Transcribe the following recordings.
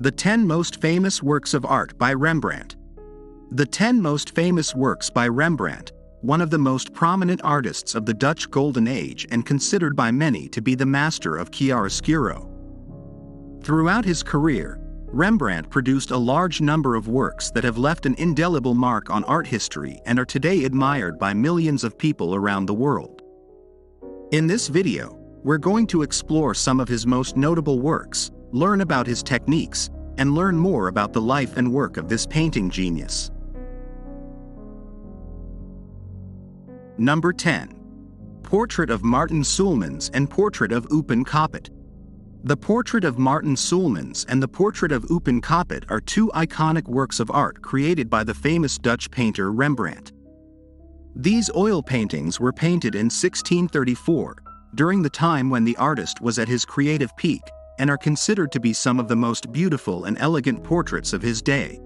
The 10 Most Famous Works of Art by Rembrandt. The 10 Most Famous Works by Rembrandt, one of the most prominent artists of the Dutch Golden Age and considered by many to be the master of chiaroscuro. Throughout his career, Rembrandt produced a large number of works that have left an indelible mark on art history and are today admired by millions of people around the world. In this video, we're going to explore some of his most notable works, learn about his techniques, and learn more about the life and work of this painting genius. Number 10. Portrait of Martin Soolmans and Portrait of Open Coppet. The Portrait of Martin Soolmans and the Portrait of Open Coppet are two iconic works of art created by the famous Dutch painter Rembrandt. These oil paintings were painted in 1634, during the time when the artist was at his creative peak, and are considered to be some of the most beautiful and elegant portraits of his day.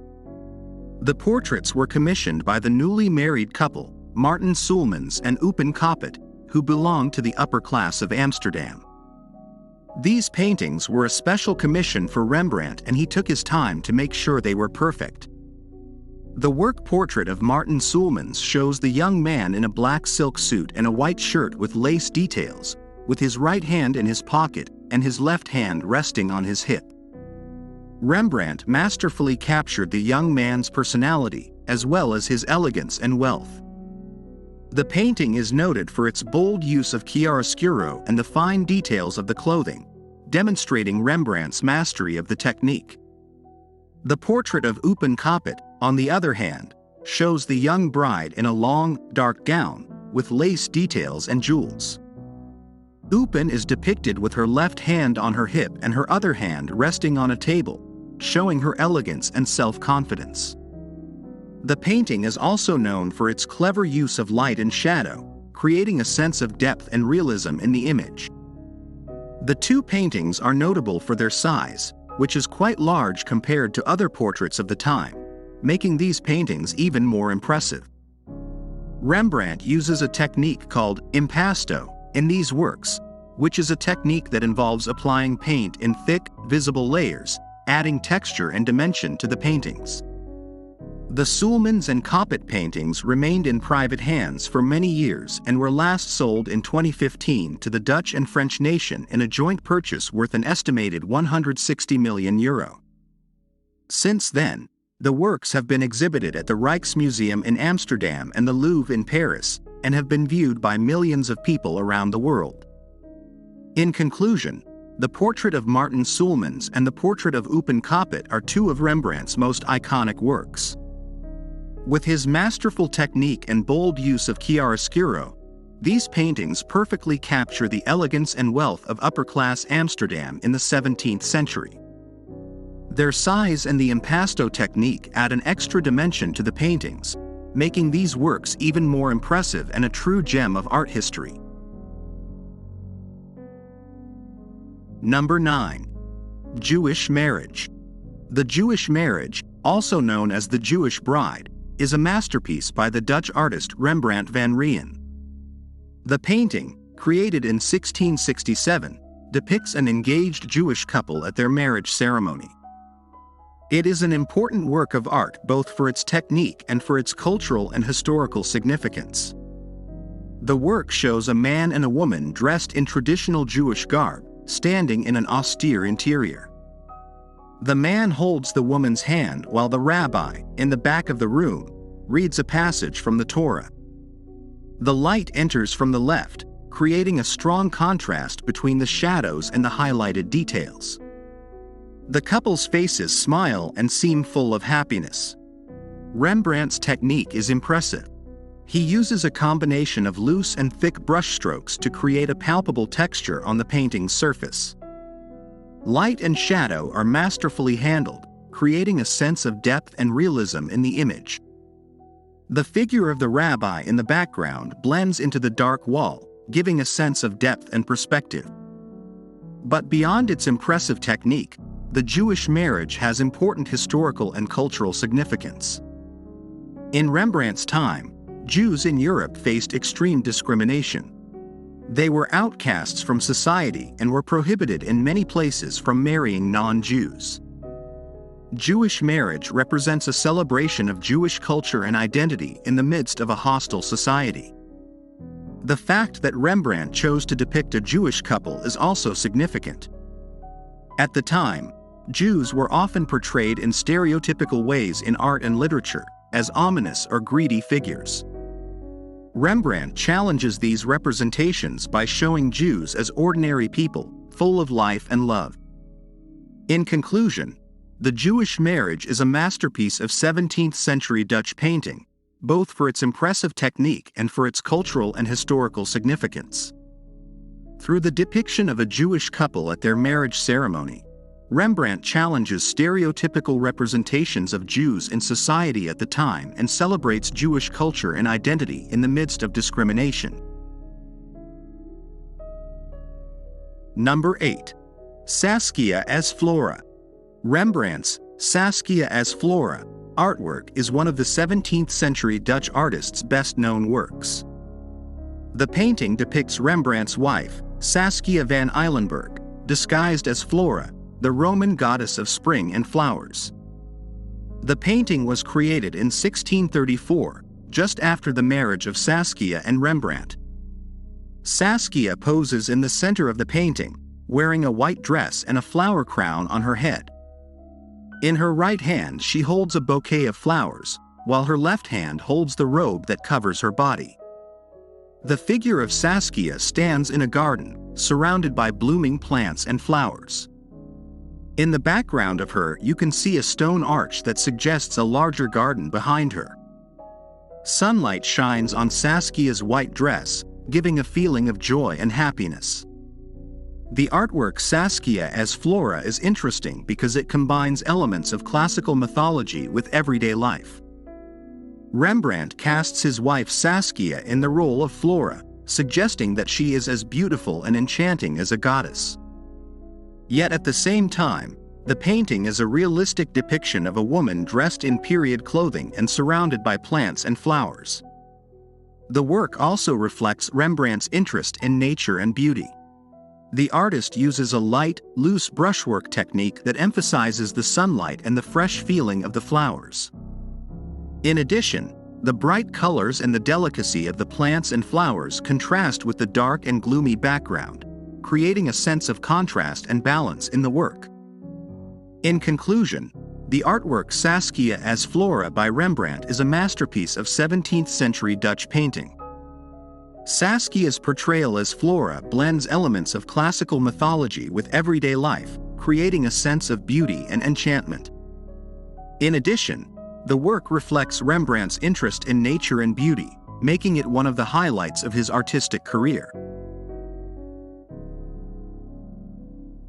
The portraits were commissioned by the newly married couple, Martin Soolmans and Open Coppet, who belonged to the upper class of Amsterdam. These paintings were a special commission for Rembrandt, and he took his time to make sure they were perfect. The work portrait of Martin Soolmans shows the young man in a black silk suit and a white shirt with lace details, with his right hand in his pocket and his left hand resting on his hip. Rembrandt masterfully captured the young man's personality, as well as his elegance and wealth. The painting is noted for its bold use of chiaroscuro and the fine details of the clothing, demonstrating Rembrandt's mastery of the technique. The portrait of Open Coppet, on the other hand, shows the young bride in a long, dark gown, with lace details and jewels. Open is depicted with her left hand on her hip and her other hand resting on a table, showing her elegance and self-confidence. The painting is also known for its clever use of light and shadow, creating a sense of depth and realism in the image. The two paintings are notable for their size, which is quite large compared to other portraits of the time, making these paintings even more impressive. Rembrandt uses a technique called impasto in these works, which is a technique that involves applying paint in thick, visible layers, adding texture and dimension to the paintings. The Soolmans and Coppet paintings remained in private hands for many years and were last sold in 2015 to the Dutch and French nation in a joint purchase worth an estimated €160 million. Since then, the works have been exhibited at the Rijksmuseum in Amsterdam and the Louvre in Paris, and have been viewed by millions of people around the world. In conclusion, the portrait of Martin Soolmans and the portrait of Open Coppet are two of Rembrandt's most iconic works. With his masterful technique and bold use of chiaroscuro, these paintings perfectly capture the elegance and wealth of upper-class Amsterdam in the 17th century. Their size and the impasto technique add an extra dimension to the paintings, making these works even more impressive and a true gem of art history. Number 9. Jewish Marriage. The Jewish Marriage, also known as the Jewish Bride, is a masterpiece by the Dutch artist Rembrandt van Rijn. The painting, created in 1667, depicts an engaged Jewish couple at their marriage ceremony. It is an important work of art both for its technique and for its cultural and historical significance. The work shows a man and a woman dressed in traditional Jewish garb, standing in an austere interior. The man holds the woman's hand while the rabbi, in the back of the room, reads a passage from the Torah. The light enters from the left, creating a strong contrast between the shadows and the highlighted details. The couple's faces smile and seem full of happiness. Rembrandt's technique is impressive. He uses a combination of loose and thick brushstrokes to create a palpable texture on the painting's surface. Light and shadow are masterfully handled, creating a sense of depth and realism in the image. The figure of the rabbi in the background blends into the dark wall, giving a sense of depth and perspective. But beyond its impressive technique, the Jewish Marriage has important historical and cultural significance. In Rembrandt's time, Jews in Europe faced extreme discrimination. They were outcasts from society and were prohibited in many places from marrying non-Jews. Jewish marriage represents a celebration of Jewish culture and identity in the midst of a hostile society. The fact that Rembrandt chose to depict a Jewish couple is also significant. At the time, Jews were often portrayed in stereotypical ways in art and literature, as ominous or greedy figures. Rembrandt challenges these representations by showing Jews as ordinary people, full of life and love. In conclusion, the Jewish marriage is a masterpiece of 17th-century Dutch painting, both for its impressive technique and for its cultural and historical significance. Through the depiction of a Jewish couple at their marriage ceremony, Rembrandt challenges stereotypical representations of Jews in society at the time and celebrates Jewish culture and identity in the midst of discrimination. Number 8. Saskia as Flora. Rembrandt's Saskia as Flora artwork is one of the 17th-century Dutch artist's best-known works. The painting depicts Rembrandt's wife, Saskia van Eilenberg, disguised as Flora, the Roman goddess of spring and flowers. The painting was created in 1634, just after the marriage of Saskia and Rembrandt. Saskia poses in the center of the painting, wearing a white dress and a flower crown on her head. In her right hand she holds a bouquet of flowers, while her left hand holds the robe that covers her body. The figure of Saskia stands in a garden, surrounded by blooming plants and flowers. In the background of her you can see a stone arch that suggests a larger garden behind her. Sunlight shines on Saskia's white dress, giving a feeling of joy and happiness. The artwork Saskia as Flora is interesting because it combines elements of classical mythology with everyday life. Rembrandt casts his wife Saskia in the role of Flora, suggesting that she is as beautiful and enchanting as a goddess. Yet at the same time, the painting is a realistic depiction of a woman dressed in period clothing and surrounded by plants and flowers. The work also reflects Rembrandt's interest in nature and beauty. The artist uses a light, loose brushwork technique that emphasizes the sunlight and the fresh feeling of the flowers. In addition, the bright colors and the delicacy of the plants and flowers contrast with the dark and gloomy background, creating a sense of contrast and balance in the work. In conclusion, the artwork Saskia as Flora by Rembrandt is a masterpiece of 17th-century Dutch painting. Saskia's portrayal as Flora blends elements of classical mythology with everyday life, creating a sense of beauty and enchantment. In addition, the work reflects Rembrandt's interest in nature and beauty, making it one of the highlights of his artistic career.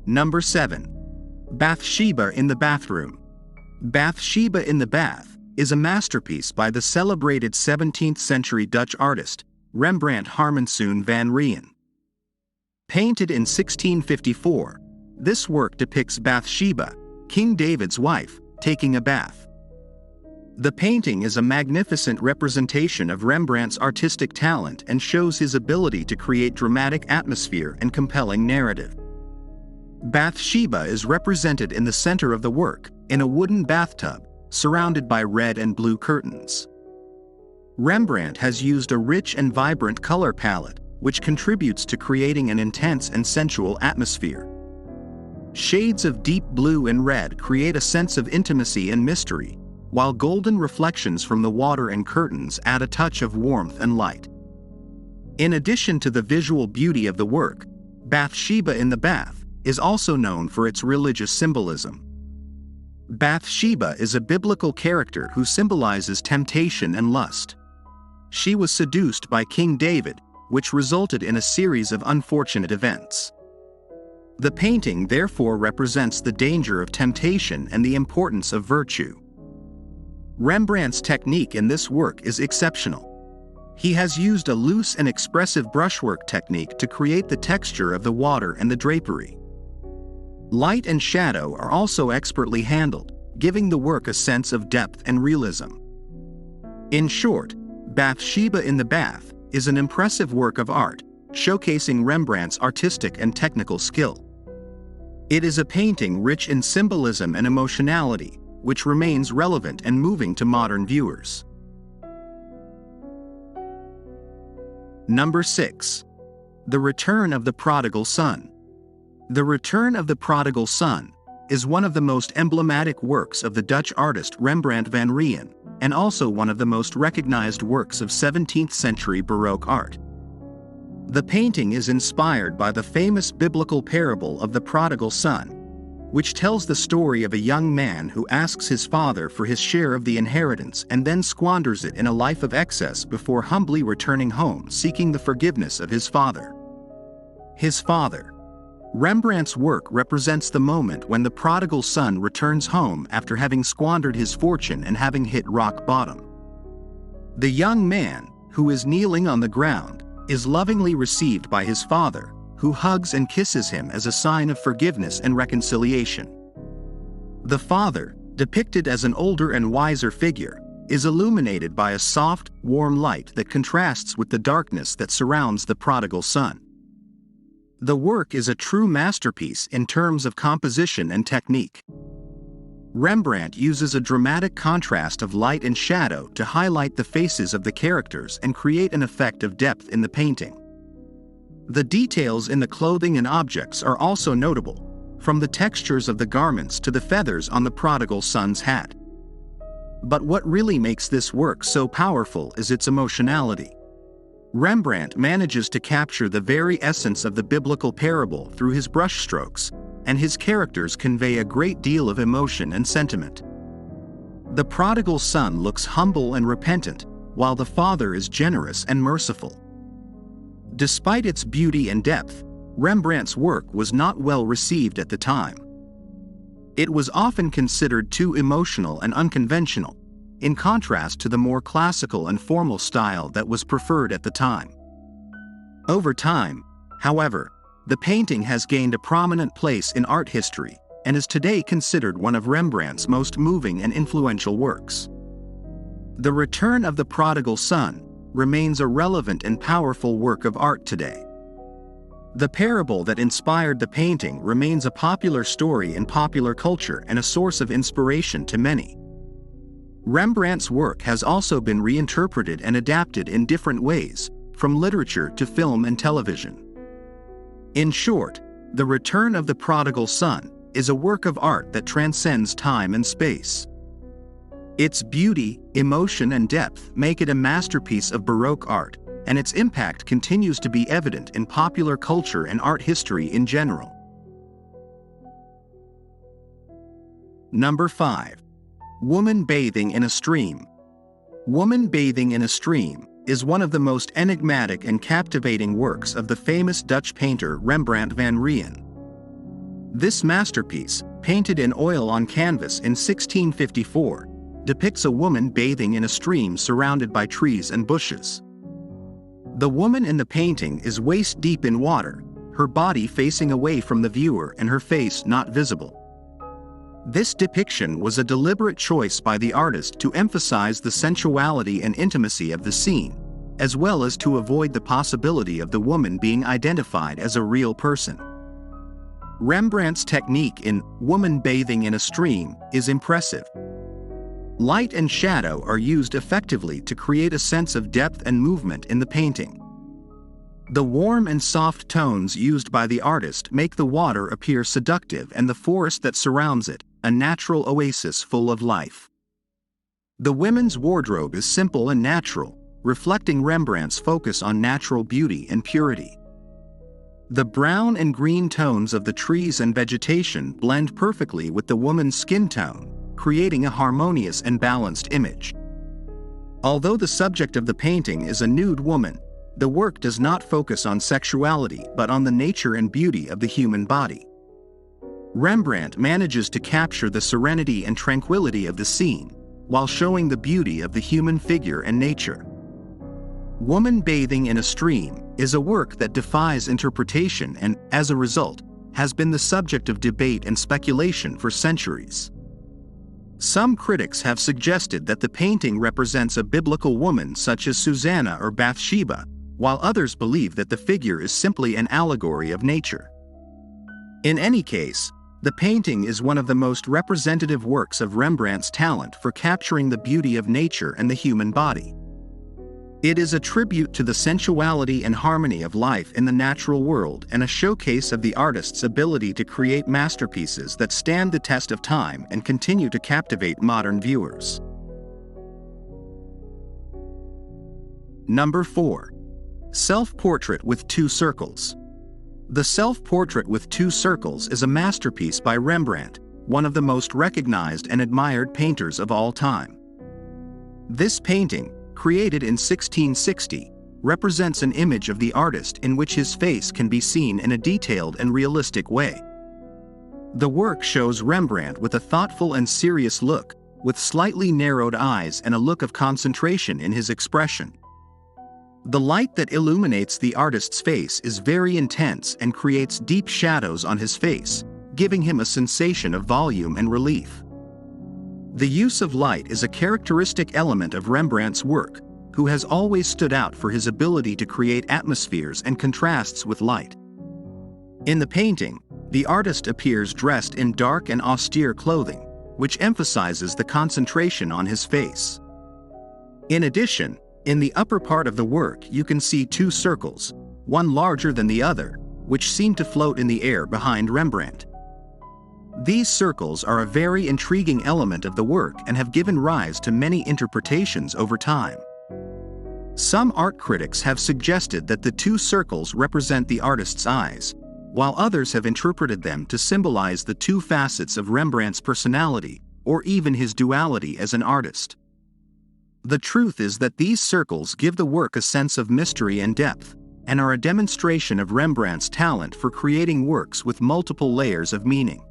Number 7. Bathsheba in the Bathroom. Bathsheba in the Bath is a masterpiece by the celebrated 17th-century Dutch artist, Rembrandt Harmensoen van Rijn. Painted in 1654, this work depicts Bathsheba, King David's wife, taking a bath. The painting is a magnificent representation of Rembrandt's artistic talent and shows his ability to create dramatic atmosphere and compelling narrative. Bathsheba is represented in the center of the work, in a wooden bathtub, surrounded by red and blue curtains. Rembrandt has used a rich and vibrant color palette, which contributes to creating an intense and sensual atmosphere. Shades of deep blue and red create a sense of intimacy and mystery, while golden reflections from the water and curtains add a touch of warmth and light. In addition to the visual beauty of the work, Bathsheba in the Bath is also known for its religious symbolism. Bathsheba is a biblical character who symbolizes temptation and lust. She was seduced by King David, which resulted in a series of unfortunate events. The painting therefore represents the danger of temptation and the importance of virtue. Rembrandt's technique in this work is exceptional. He has used a loose and expressive brushwork technique to create the texture of the water and the drapery. Light and shadow are also expertly handled, giving the work a sense of depth and realism. In short, Bathsheba in the Bath is an impressive work of art, showcasing Rembrandt's artistic and technical skill. It is a painting rich in symbolism and emotionality, which remains relevant and moving to modern viewers. Number 6. The Return of the Prodigal Son. The Return of the Prodigal Son is one of the most emblematic works of the Dutch artist Rembrandt van Rijn, and also one of the most recognized works of 17th-century Baroque art. The painting is inspired by the famous biblical parable of the prodigal son, which tells the story of a young man who asks his father for his share of the inheritance and then squanders it in a life of excess before humbly returning home seeking the forgiveness of his father. His father. Rembrandt's work represents the moment when the prodigal son returns home after having squandered his fortune and having hit rock bottom. The young man, who is kneeling on the ground, is lovingly received by his father, who hugs and kisses him as a sign of forgiveness and reconciliation. The father, depicted as an older and wiser figure, is illuminated by a soft, warm light that contrasts with the darkness that surrounds the prodigal son. The work is a true masterpiece in terms of composition and technique. Rembrandt uses a dramatic contrast of light and shadow to highlight the faces of the characters and create an effect of depth in the painting. The details in the clothing and objects are also notable, from the textures of the garments to the feathers on the prodigal son's hat. But what really makes this work so powerful is its emotionality. Rembrandt manages to capture the very essence of the biblical parable through his brushstrokes, and his characters convey a great deal of emotion and sentiment. The prodigal son looks humble and repentant, while the father is generous and merciful. Despite its beauty and depth, Rembrandt's work was not well received at the time. It was often considered too emotional and unconventional, in contrast to the more classical and formal style that was preferred at the time. Over time, however, the painting has gained a prominent place in art history and is today considered one of Rembrandt's most moving and influential works. The Return of the Prodigal Son remains a relevant and powerful work of art today. The parable that inspired the painting remains a popular story in popular culture and a source of inspiration to many. Rembrandt's work has also been reinterpreted and adapted in different ways, from literature to film and television. In short, The Return of the Prodigal Son is a work of art that transcends time and space. Its beauty, emotion, and depth make it a masterpiece of Baroque art, and its impact continues to be evident in popular culture and art history in general. Number 5. Woman Bathing in a Stream. Woman Bathing in a Stream is one of the most enigmatic and captivating works of the famous Dutch painter Rembrandt van Rijn. This masterpiece, painted in oil on canvas in 1654, depicts a woman bathing in a stream surrounded by trees and bushes. The woman in the painting is waist-deep in water, her body facing away from the viewer and her face not visible. This depiction was a deliberate choice by the artist to emphasize the sensuality and intimacy of the scene, as well as to avoid the possibility of the woman being identified as a real person. Rembrandt's technique in Woman Bathing in a Stream is impressive. Light and shadow are used effectively to create a sense of depth and movement in the painting. The warm and soft tones used by the artist make the water appear seductive and the forest that surrounds it a natural oasis full of life. The women's wardrobe is simple and natural, reflecting Rembrandt's focus on natural beauty and purity. The brown and green tones of the trees and vegetation blend perfectly with the woman's skin tone, creating a harmonious and balanced image. Although the subject of the painting is a nude woman, the work does not focus on sexuality but on the nature and beauty of the human body. Rembrandt manages to capture the serenity and tranquility of the scene, while showing the beauty of the human figure and nature. Woman Bathing in a Stream is a work that defies interpretation and, as a result, has been the subject of debate and speculation for centuries. Some critics have suggested that the painting represents a biblical woman such as Susanna or Bathsheba, while others believe that the figure is simply an allegory of nature. In any case, The painting is one of the most representative works of Rembrandt's talent for capturing the beauty of nature and the human body. It is a tribute to the sensuality and harmony of life in the natural world and a showcase of the artist's ability to create masterpieces that stand the test of time and continue to captivate modern viewers. Number 4. Self-Portrait with Two Circles. The Self-Portrait with Two Circles is a masterpiece by Rembrandt, one of the most recognized and admired painters of all time. This painting, created in 1660, represents an image of the artist in which his face can be seen in a detailed and realistic way. The work shows Rembrandt with a thoughtful and serious look, with slightly narrowed eyes and a look of concentration in his expression. The light that illuminates the artist's face is very intense and creates deep shadows on his face, giving him a sensation of volume and relief. The use of light is a characteristic element of Rembrandt's work, who has always stood out for his ability to create atmospheres and contrasts with light. In the painting, the artist appears dressed in dark and austere clothing, which emphasizes the concentration on his face. In addition, in the upper part of the work you can see two circles, one larger than the other, which seem to float in the air behind Rembrandt. These circles are a very intriguing element of the work and have given rise to many interpretations over time. Some art critics have suggested that the two circles represent the artist's eyes, while others have interpreted them to symbolize the two facets of Rembrandt's personality, or even his duality as an artist. The truth is that these circles give the work a sense of mystery and depth, and are a demonstration of Rembrandt's talent for creating works with multiple layers of meaning.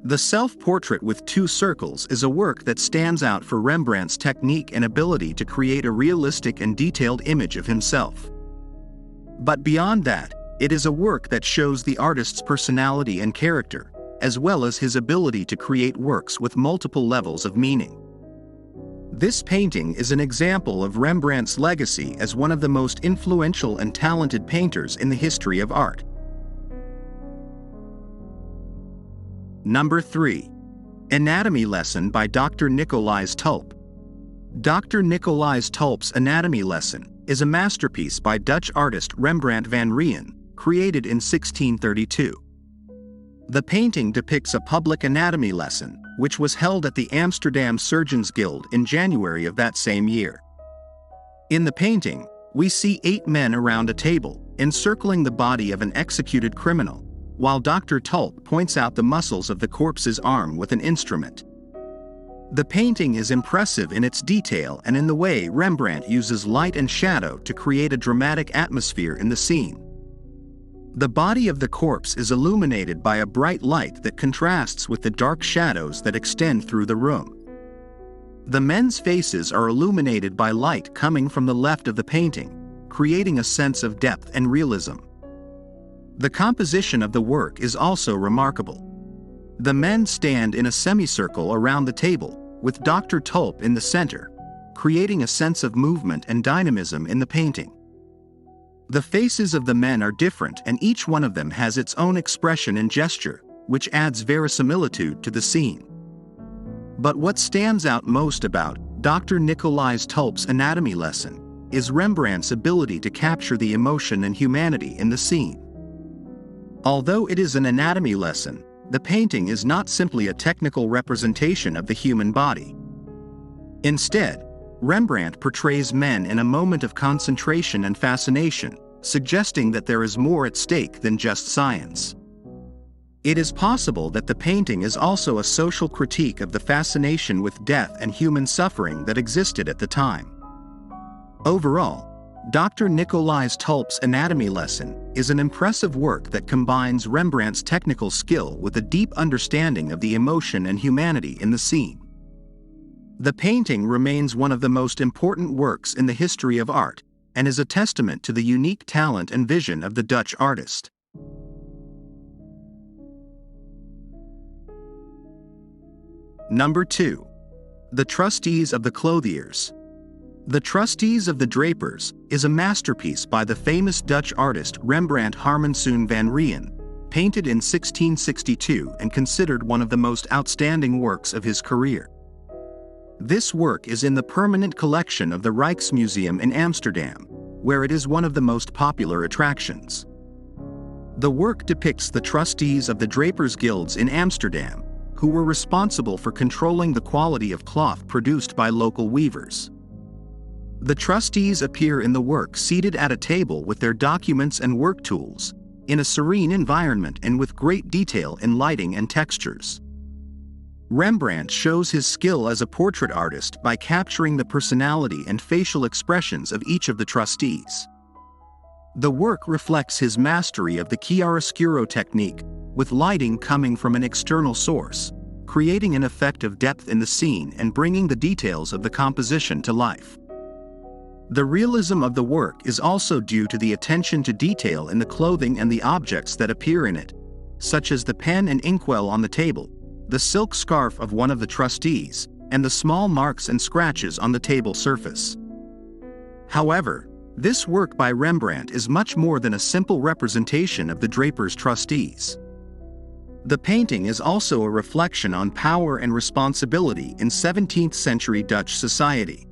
The Self-Portrait with Two Circles is a work that stands out for Rembrandt's technique and ability to create a realistic and detailed image of himself. But beyond that, it is a work that shows the artist's personality and character, as well as his ability to create works with multiple levels of meaning. This painting is an example of Rembrandt's legacy as one of the most influential and talented painters in the history of art. Number 3. Anatomy Lesson by Dr. Nicolaes Tulp. Dr. Nicolaes Tulp's Anatomy Lesson is a masterpiece by Dutch artist Rembrandt van Rijn, created in 1632. The painting depicts a public anatomy lesson, which was held at the Amsterdam Surgeons Guild in January of that same year. In the painting, we see 8 men around a table, encircling the body of an executed criminal, while Dr. Tulp points out the muscles of the corpse's arm with an instrument. The painting is impressive in its detail and in the way Rembrandt uses light and shadow to create a dramatic atmosphere in the scene. The body of the corpse is illuminated by a bright light that contrasts with the dark shadows that extend through the room. The men's faces are illuminated by light coming from the left of the painting, creating a sense of depth and realism. The composition of the work is also remarkable. The men stand in a semicircle around the table, with Dr. Tulp in the center, creating a sense of movement and dynamism in the painting. The faces of the men are different and each one of them has its own expression and gesture, which adds verisimilitude to the scene. But what stands out most about Dr. Nicolaes Tulp's anatomy lesson is Rembrandt's ability to capture the emotion and humanity in the scene. Although it is an anatomy lesson, the painting is not simply a technical representation of the human body. Instead, Rembrandt portrays men in a moment of concentration and fascination, suggesting that there is more at stake than just science. It is possible that the painting is also a social critique of the fascination with death and human suffering that existed at the time. Overall, Dr. Nicolaes Tulp's Anatomy Lesson is an impressive work that combines Rembrandt's technical skill with a deep understanding of the emotion and humanity in the scene. The painting remains one of the most important works in the history of art, and is a testament to the unique talent and vision of the Dutch artist. Number 2. The Trustees of the Clothiers. The Trustees of the Drapers is a masterpiece by the famous Dutch artist Rembrandt Harmensoen van Rijn, painted in 1662 and considered one of the most outstanding works of his career. This work is in the permanent collection of the Rijksmuseum in Amsterdam, where it is one of the most popular attractions. The work depicts the trustees of the Drapers' Guilds in Amsterdam, who were responsible for controlling the quality of cloth produced by local weavers. The trustees appear in the work seated at a table with their documents and work tools, in a serene environment and with great detail in lighting and textures. Rembrandt shows his skill as a portrait artist by capturing the personality and facial expressions of each of the trustees. The work reflects his mastery of the chiaroscuro technique, with lighting coming from an external source, creating an effect of depth in the scene and bringing the details of the composition to life. The realism of the work is also due to the attention to detail in the clothing and the objects that appear in it, such as the pen and inkwell on the table, the silk scarf of one of the trustees, and the small marks and scratches on the table surface. However, this work by Rembrandt is much more than a simple representation of the Drapers' trustees. The painting is also a reflection on power and responsibility in 17th-century Dutch society.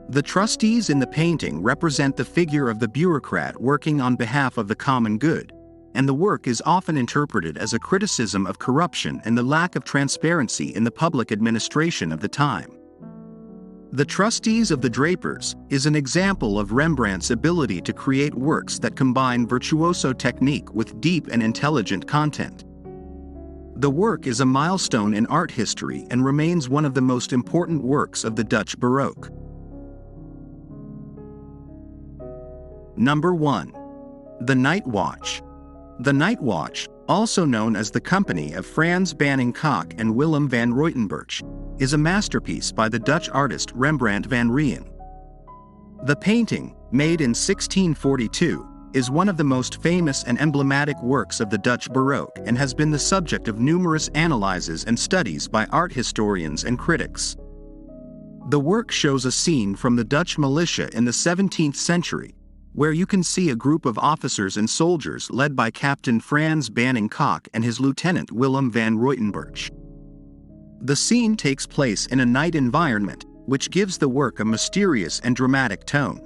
The trustees in the painting represent the figure of the bureaucrat working on behalf of the common good, and the work is often interpreted as a criticism of corruption and the lack of transparency in the public administration of the time. The Trustees of the Drapers is an example of Rembrandt's ability to create works that combine virtuoso technique with deep and intelligent content. The work is a milestone in art history and remains one of the most important works of the Dutch Baroque. Number 1. The Night Watch. The Night Watch, also known as the Company of Frans Banning Kock and Willem van Ruytenberch, is a masterpiece by the Dutch artist Rembrandt van Rijn. The painting, made in 1642, is one of the most famous and emblematic works of the Dutch Baroque and has been the subject of numerous analyses and studies by art historians and critics. The work shows a scene from the Dutch militia in the 17th century, where you can see a group of officers and soldiers led by Captain Frans Banning Kock and his lieutenant Willem van Ruytenberch. The scene takes place in a night environment, which gives the work a mysterious and dramatic tone.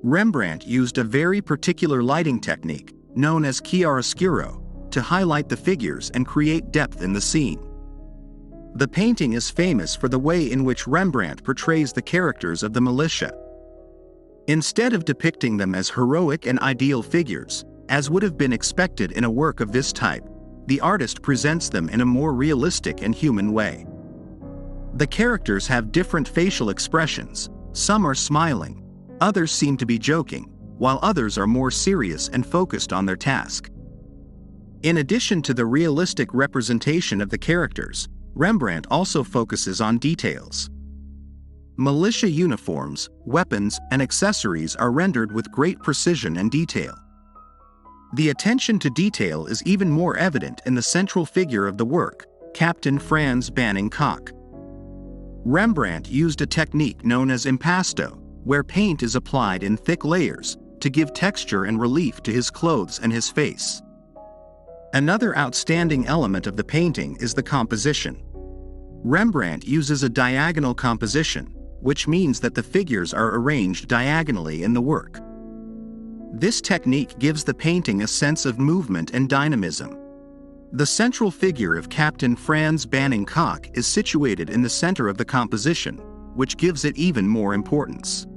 Rembrandt used a very particular lighting technique, known as chiaroscuro, to highlight the figures and create depth in the scene. The painting is famous for the way in which Rembrandt portrays the characters of the militia. Instead of depicting them as heroic and ideal figures, as would have been expected in a work of this type, the artist presents them in a more realistic and human way. The characters have different facial expressions. Some are smiling, others seem to be joking, while others are more serious and focused on their task. In addition to the realistic representation of the characters, Rembrandt also focuses on details. Militia uniforms, weapons, and accessories are rendered with great precision and detail. The attention to detail is even more evident in the central figure of the work, Captain Frans Banning Kock. Rembrandt used a technique known as impasto, where paint is applied in thick layers, to give texture and relief to his clothes and his face. Another outstanding element of the painting is the composition. Rembrandt uses a diagonal composition, which means that the figures are arranged diagonally in the work. This technique gives the painting a sense of movement and dynamism. The central figure of Captain Frans Banning Kock is situated in the center of the composition, which gives it even more importance.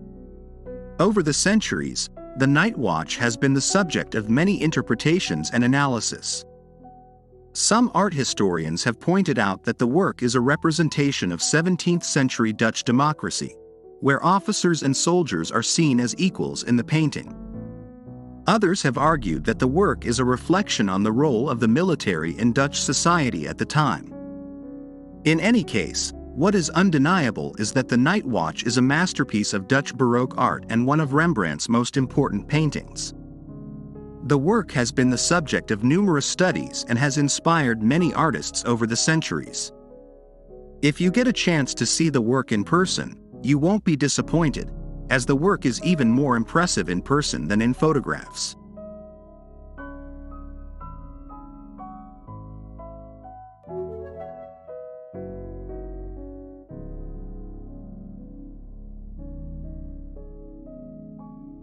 Over the centuries, the Night Watch has been the subject of many interpretations and analysis. Some art historians have pointed out that the work is a representation of 17th-century Dutch democracy, where officers and soldiers are seen as equals in the painting. Others have argued that the work is a reflection on the role of the military in Dutch society at the time. In any case, what is undeniable is that the Night Watch is a masterpiece of Dutch Baroque art and one of Rembrandt's most important paintings. The work has been the subject of numerous studies and has inspired many artists over the centuries. If you get a chance to see the work in person, you won't be disappointed, as the work is even more impressive in person than in photographs.